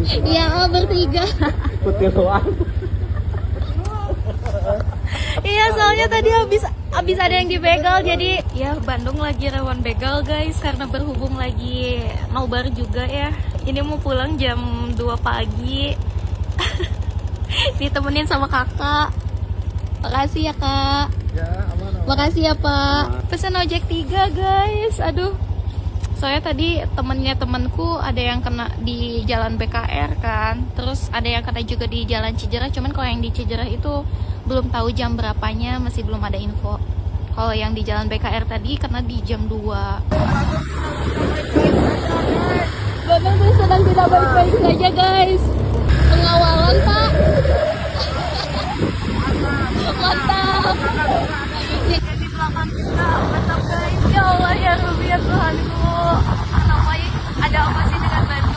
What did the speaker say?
Iya, bertiga. Kutiluan. Iya, soalnya tadi habis ada yang dibegal, jadi ya Bandung lagi rawan begal guys, karena berhubung lagi nobar juga ya. Ini mau pulang jam 2 pagi. Ditemenin sama kakak. Makasih ya kak. Ya, aman. Makasih ya pak. Pesan ojek 3 guys. Aduh. Soalnya tadi temenku ada yang kena di jalan BKR kan. Terus ada yang kena juga di jalan Cijerah. Cuman kalau yang di Cijerah itu belum tahu jam berapanya, masih belum ada info. Kalau yang di jalan BKR tadi kena di jam 2. Bandung tuh sedang tidak baik-baik saja guys. Pengawalan pak. Mantap. Di belakang kita mantap guys. Ya Allah ya Rabbi ya Tuhanku. Namanya ada apa sih dengan Bandung?